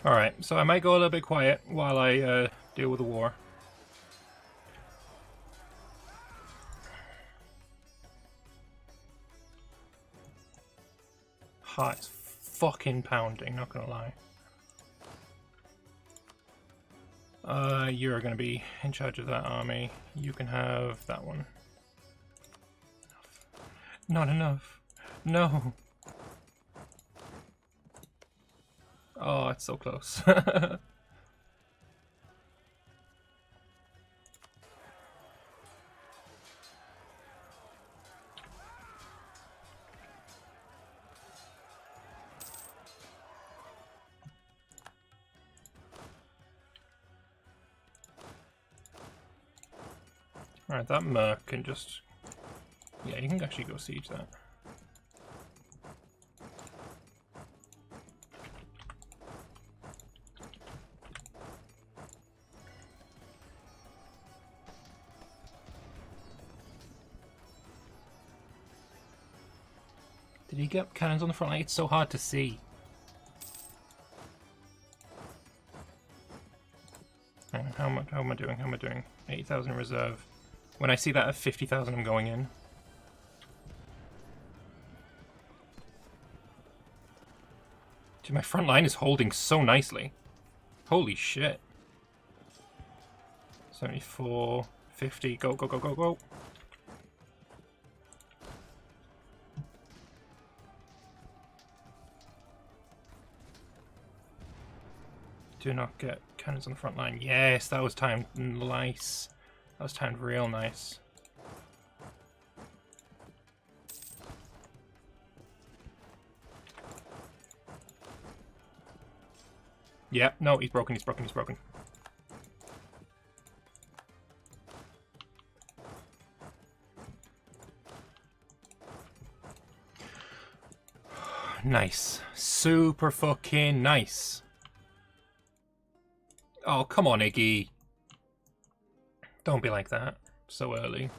Alright, so I might go a little bit quiet while I deal with the war. Heart's fucking pounding, not gonna lie. You're gonna be in charge of that army. You can have that one. Not enough. No. Oh, it's so close. Alright, that merc can just... Yeah, you can actually go siege that. Did he get cannons on the front line? It's so hard to see. Hang on, how am I doing? How am I doing? 80,000 reserve. When I see that at 50,000, I'm going in. Dude, my front line is holding so nicely. Holy shit. 74, 50, go, go, go, go, go. Do not get cannons on the front line. Yes, that was timed nice. That was timed real nice. Yeah, no, he's broken, he's broken, he's broken. Nice. Super fucking nice. Oh, come on, Iggy. Don't be like that so early.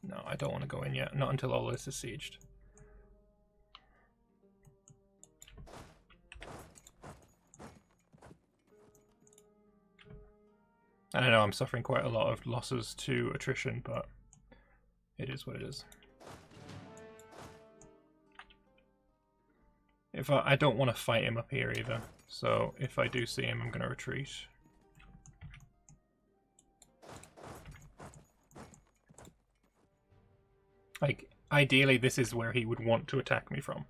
No, I don't want to go in yet. Not until all this is sieged. And I know I'm suffering quite a lot of losses to attrition, but it is what it is. If I don't want to fight him up here either, so if I do see him, I'm going to retreat. Like, ideally, this is where he would want to attack me from.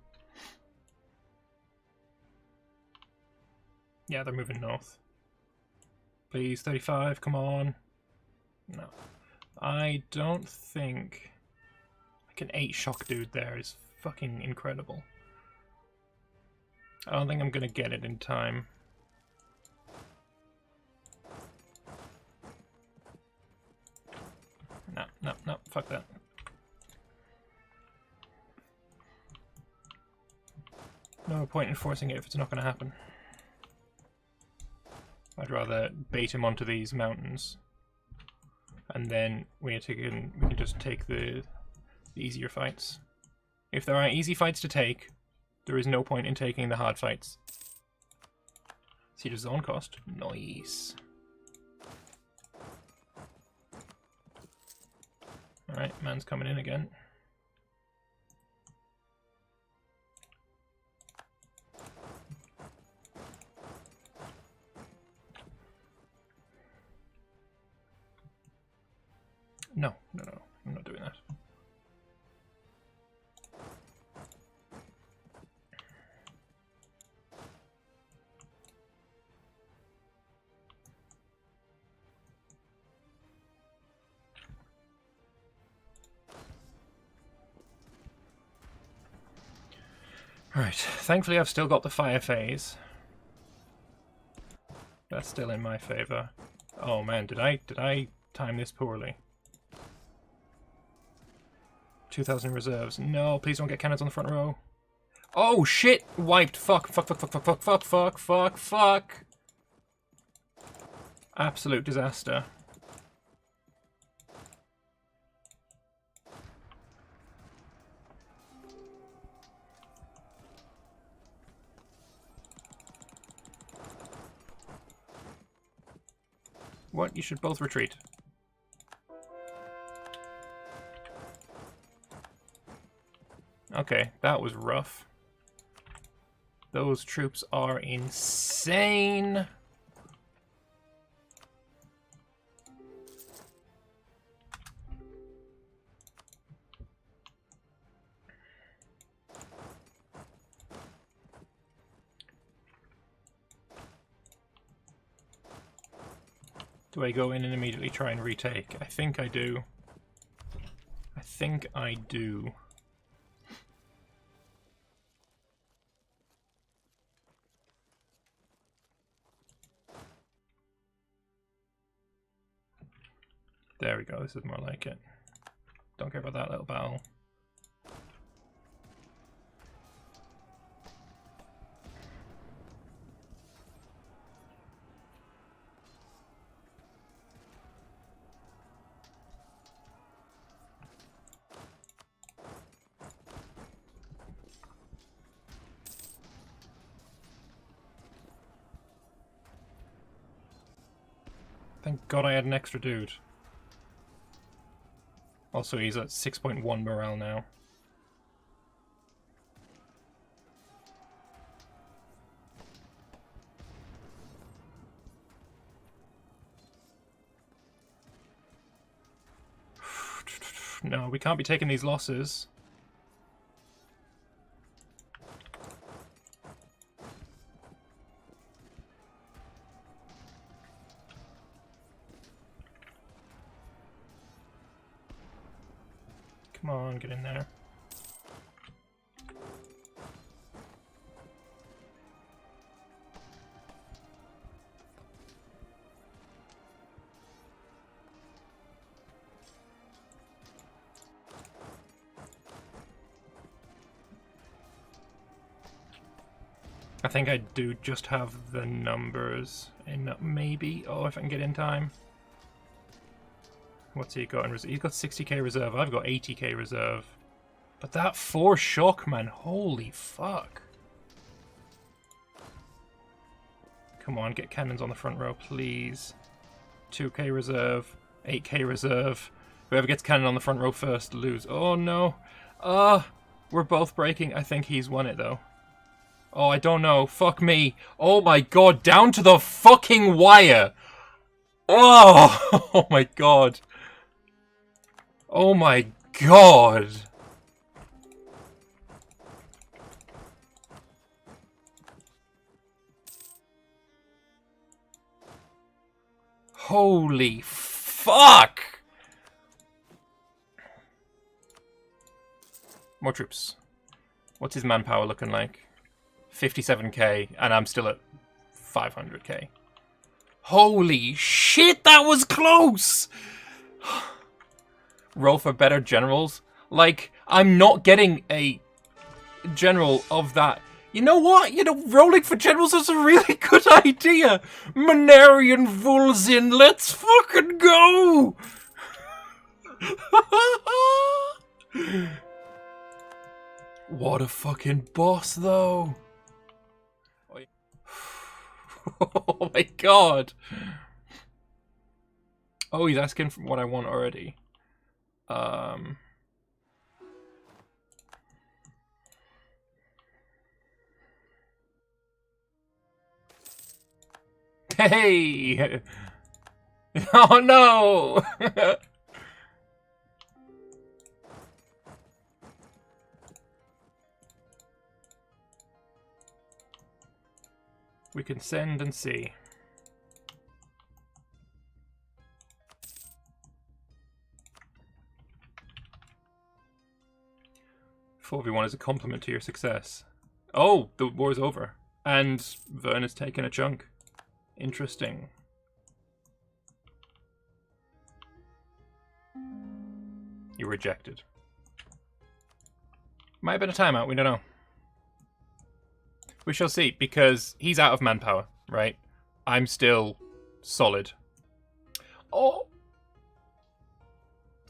Yeah, they're moving north. Please, 35, come on. No. I don't think... Like, an 8-shock dude there is fucking incredible. I don't think I'm gonna get it in time. No, no, no, fuck that. No point in forcing it if it's not gonna happen. I'd rather bait him onto these mountains, and then we can just take the easier fights. If there are easy fights to take, there is no point in taking the hard fights. See the zone cost? Nice. Alright, man's coming in again. No, no, no, I'm not doing that. Right, thankfully I've still got the fire phase. That's still in my favor. Oh man, did I time this poorly? 2,000 reserves. No, please don't get cannons on the front row. Oh shit! Wiped. Fuck, fuck, fuck, fuck, fuck, fuck, fuck, fuck, fuck, fuck. Absolute disaster. What? You should both retreat. Okay, that was rough. Those troops are insane. Do I go in and immediately try and retake? I think I do. I think I do. There we go, this is more like it. Don't care about that little battle. Thank God I had an extra dude. Also, he's at 6.1 morale now. No, we can't be taking these losses. Come on, get in there. I think I do just have the numbers in, maybe. Oh, if I can get in time. What's he got in reserve? He's got 60k reserve. I've got 80k reserve. But that 4 shock, man. Holy fuck. Come on, get cannons on the front row, please. 2k reserve. 8k reserve. Whoever gets cannon on the front row first lose. Oh, no. We're both breaking. I think he's won it, though. Oh, I don't know. Fuck me. Oh, my God. Down to the fucking wire. Oh, oh my God. Oh my God! Holy fuck! More troops. What's his manpower looking like? 57k, and I'm still at 500k. Holy shit, that was close! Roll for better generals. Like, I'm not getting a general of that. You know what? You know, rolling for generals is a really good idea. Manarian Vulzin, let's fucking go! What a fucking boss, though. Oh my God. Oh, he's asking for what I want already. Hey! Oh no! We can send and see. "4v1 is a compliment to your success." Oh, the war's over. And Vern has taken a chunk. Interesting. You rejected. Might have been a timeout, we don't know. We shall see, because he's out of manpower, right? I'm still solid. Oh!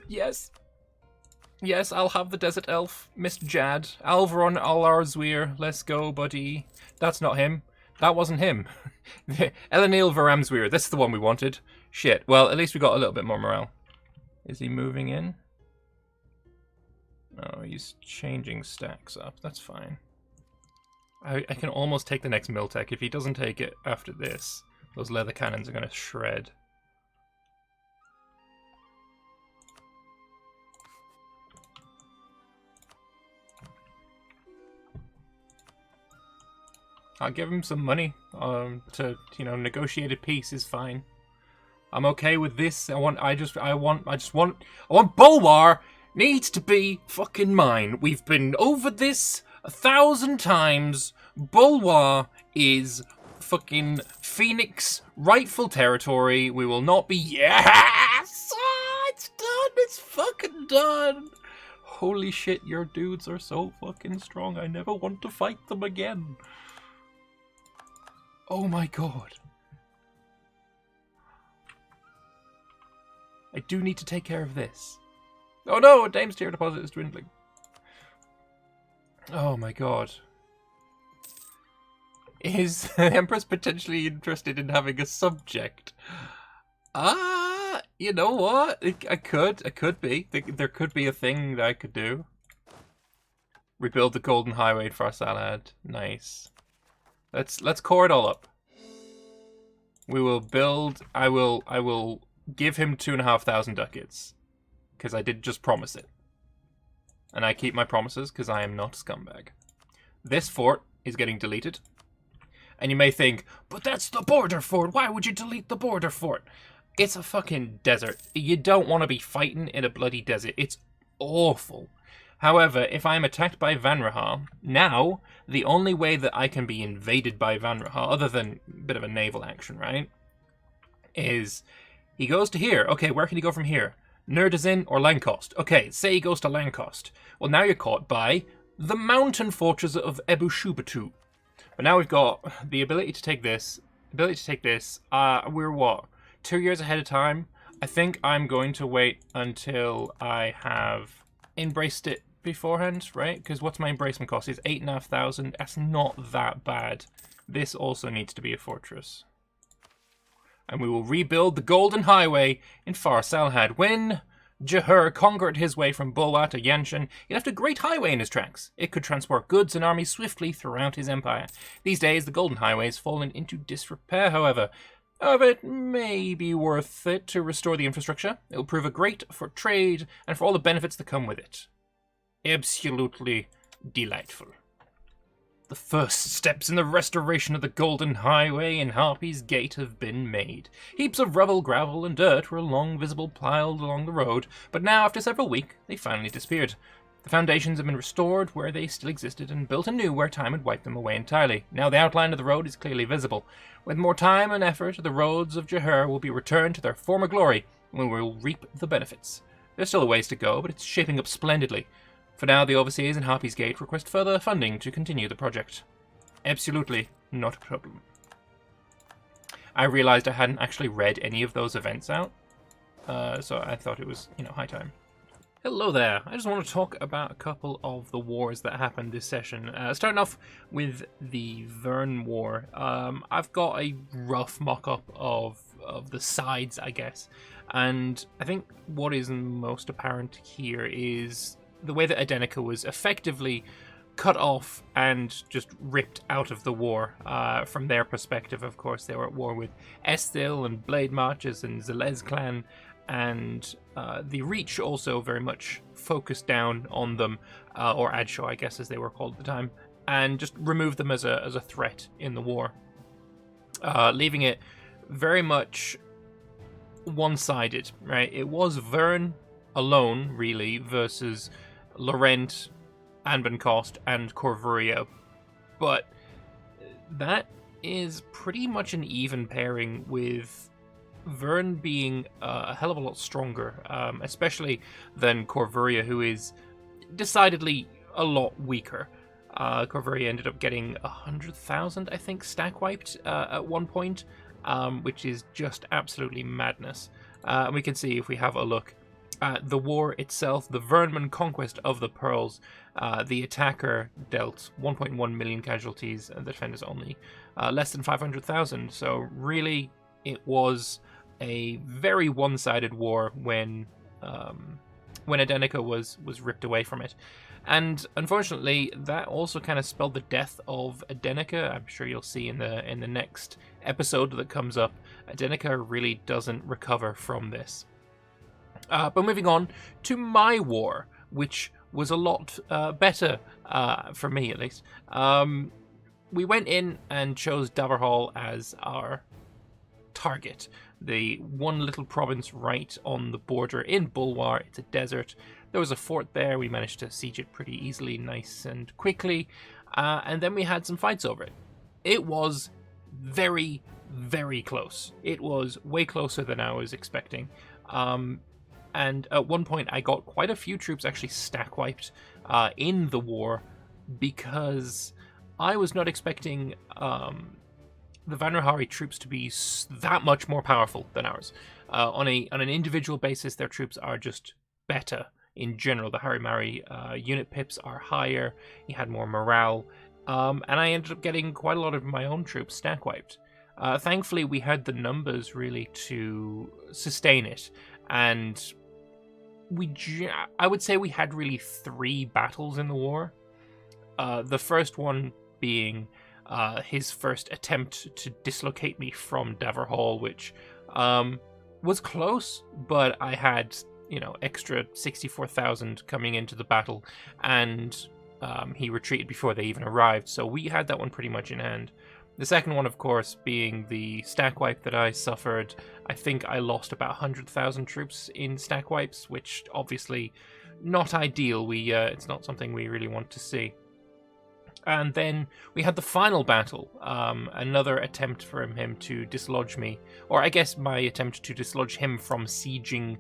Yes. Yes, I'll have the Desert Elf, Miss Jad. Alvaron Alarzweir, let's go, buddy. That's not him. that wasn't him. Elenil Varamsweir, this is the one we wanted. Shit. Well, at least we got a little bit more morale. Is he moving in? Oh, he's changing stacks up. That's fine. I can almost take the next Miltech. If he doesn't take it after this, those leather cannons are going to shred. I'll give him some money to, you know, negotiate a peace is fine. I'm okay with this. I want Bulwar needs to be fucking mine. We've been over this 1,000 times. Bulwar is fucking Phoenix rightful territory. We will not be. Yes! Oh, it's done. It's fucking done. Holy shit, your dudes are so fucking strong. I never want to fight them again. Oh my god. I do need to take care of this. Oh no, a Dame's tier deposit is dwindling. Oh my god. Is the Empress potentially interested in having a subject? You know what? I could be. There could be a thing that I could do. Rebuild the Golden Highway for our Salad. Nice. Let's core it all up. We will build. I will give him 2,500 ducats because I did just promise it, and I keep my promises because I am not a scumbag. This fort is getting deleted, and you may think, but that's the border fort. Why would you delete the border fort? It's a fucking desert. You don't want to be fighting in a bloody desert. It's awful. However, if I am attacked by Vanraha, now, the only way that I can be invaded by Vanraha, other than a bit of a naval action, right, is he goes to here. Okay, where can he go from here? Nerdazin or Lancost? Okay, say he goes to Lancost. Well, now you're caught by the mountain fortress of Ebushubatu. But now we've got the ability to take this. We're what? 2 years ahead of time? I think I'm going to wait until I have embraced it beforehand, right? Because what's my embracement cost? It's 8,500. That's not that bad. This also needs to be a fortress. And we will rebuild the Golden Highway in Far Salhad. When Jahur conquered his way from Bulwa to Yanshan, he left a great highway in his tracks. It could transport goods and armies swiftly throughout his empire. These days, the Golden Highway has fallen into disrepair, however. It may be worth it to restore the infrastructure. It will prove a great for trade and for all the benefits that come with it. Absolutely delightful. The first steps in the restoration of the Golden Highway in Harpies Gate have been made. Heaps of rubble, gravel, and dirt were long visible piled along the road, but now, after several weeks, they finally disappeared. The foundations have been restored where they still existed and built anew where time had wiped them away entirely. Now the outline of the road is clearly visible. With more time and effort, the roads of Jahur will be returned to their former glory, and we will reap the benefits. There's still a ways to go, but it's shaping up splendidly. For now, the Overseers and Harpies Gate request further funding to continue the project. Absolutely not a problem. I realized I hadn't actually read any of those events out, so I thought it was, high time. Hello there. I just want to talk about a couple of the wars that happened this session. Starting off with the Vern War. I've got a rough mock-up of the sides, I guess. And I think what is most apparent here is the way that Adenica was effectively cut off and just ripped out of the war. From their perspective, of course, they were at war with Estil and Blade Marches and Zelez clan. And the Reach also very much focused down on them, or Adshaw, I guess, as they were called at the time, and just removed them as a threat in the war, leaving it very much one-sided, right? It was Vern alone, really, versus Laurent, Anbennar, and Corvuria, but that is pretty much an even pairing, with Vern being a hell of a lot stronger, especially than Corvuria, who is decidedly a lot weaker. Corvuria ended up getting 100,000, I think, stack wiped at one point, which is just absolutely madness. And we can see, if we have a look The war itself, the Vernman conquest of the Pearls, the attacker dealt 1.1 million casualties, and the defenders only less than 500,000. So really, it was a very one-sided war when Adenica was ripped away from it. And unfortunately, that also kind of spelled the death of Adenica. I'm sure you'll see in the next episode that comes up, Adenica really doesn't recover from this. But moving on to my war, which was a lot better, for me at least. We went in and chose Davarhall as our target. The one little province right on the border in Bulwar. It's a desert. There was a fort there. We managed to siege it pretty easily, nice and quickly. And then we had some fights over it. It was very, very close. It was way closer than I was expecting. And at one point, I got quite a few troops actually stack wiped in the war because I was not expecting the Vanrahari troops to be that much more powerful than ours. On an individual basis, their troops are just better in general. The Harimari unit pips are higher. He had more morale, and I ended up getting quite a lot of my own troops stack wiped. Thankfully, we had the numbers really to sustain it, and I would say we had really 3 battles in the war. The first one being his first attempt to dislocate me from Davarhall, which was close, but I had, extra 64,000 coming into the battle, and he retreated before they even arrived, so we had that one pretty much in hand. The second one, of course, being the stack wipe that I suffered. I think I lost about 100,000 troops in stack wipes, which obviously not ideal. It's not something we really want to see. And then we had the final battle, another attempt from him to dislodge me, or I guess my attempt to dislodge him from sieging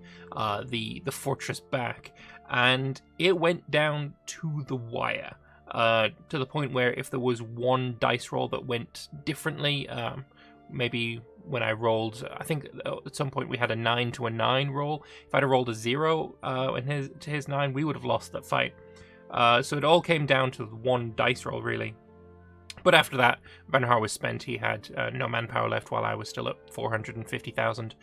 the fortress back, and it went down to the wire. To the point where if there was one dice roll that went differently, maybe when I rolled, I think at some point we had a 9 to a 9 roll. If I'd have rolled a 0 to his 9, we would have lost that fight. So it all came down to one dice roll, really. But after that, Vanrahar was spent. He had no manpower left while I was still at 450,000.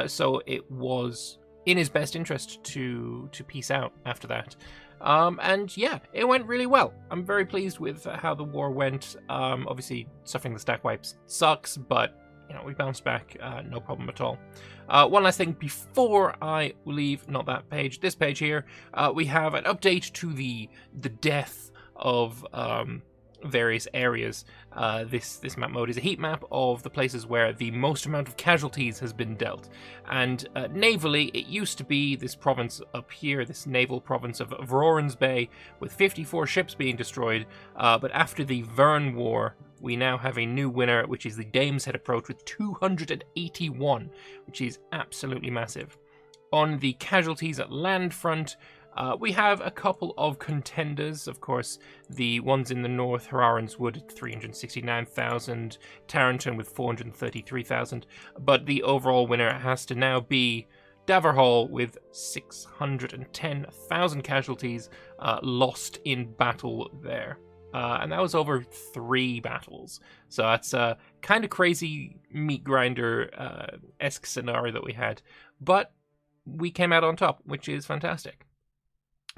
So it was in his best interest to peace out after that. And yeah, it went really well. I'm very pleased with how the war went. Obviously, suffering the stack wipes sucks, but we bounced back, no problem at all. One last thing before I leave, not that page, this page here, we have an update to the death of various areas. This map mode is a heat map of the places where the most amount of casualties has been dealt. And navally, it used to be this province up here, this naval province of Vrorans Bay, with 54 ships being destroyed. But after the Vern War, we now have a new winner, which is the Dame's Head approach with 281, which is absolutely massive. On the casualties at land front, we have a couple of contenders. Of course, the ones in the north, Hararans Wood at 369,000, Tarenton with 433,000, but the overall winner has to now be Davarhall with 610,000 casualties lost in battle there. And that was over 3 battles. So that's a kind of crazy meat grinder-esque scenario that we had. But we came out on top, which is fantastic.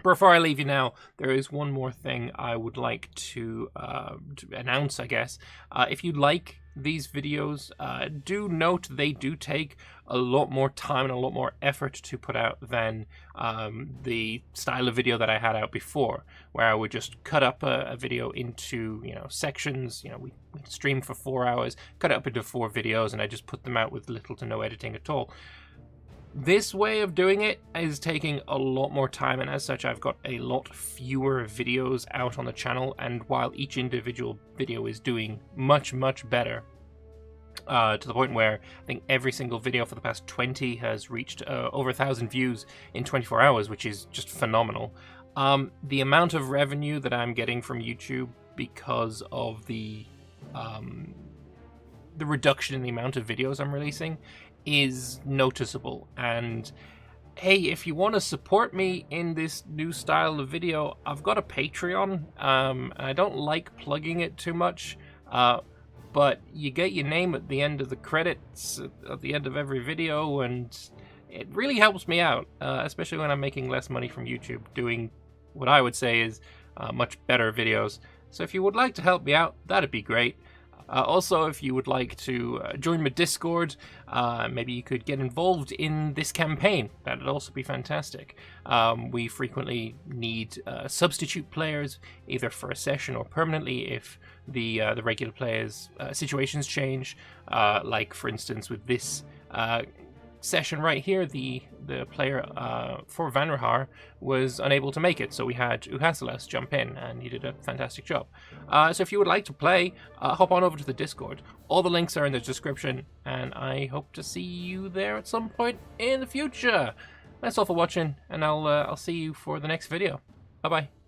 Before I leave you now, there is one more thing I would like to announce, I guess. If you like these videos, do note they do take a lot more time and a lot more effort to put out than the style of video that I had out before, where I would just cut up a video into sections. We stream for 4 hours, cut it up into 4 videos, and I just put them out with little to no editing at all. This way of doing it is taking a lot more time, and as such I've got a lot fewer videos out on the channel, and while each individual video is doing much, much better, to the point where I think every single video for the past 20 has reached over 1,000 views in 24 hours, which is just phenomenal. The amount of revenue that I'm getting from YouTube because of the reduction in the amount of videos I'm releasing is noticeable, and hey, if you want to support me in this new style of video, I've got a Patreon. I don't like plugging it too much, but you get your name at the end of the credits, at the end of every video, and it really helps me out, especially when I'm making less money from YouTube, doing what I would say is much better videos. So if you would like to help me out, that'd be great. Also, if you would like to join my Discord, maybe you could get involved in this campaign. That'd also be fantastic. We frequently need substitute players, either for a session or permanently if the regular players' situations change. Like, for instance, with this session right here, the player for Vanrahar was unable to make it, so we had Uhasilas jump in, and he did a fantastic job. So if you would like to play, hop on over to the Discord. All the links are in the description, and I hope to see you there at some point in the future. That's all for watching, and I'll see you for the next video. Bye bye.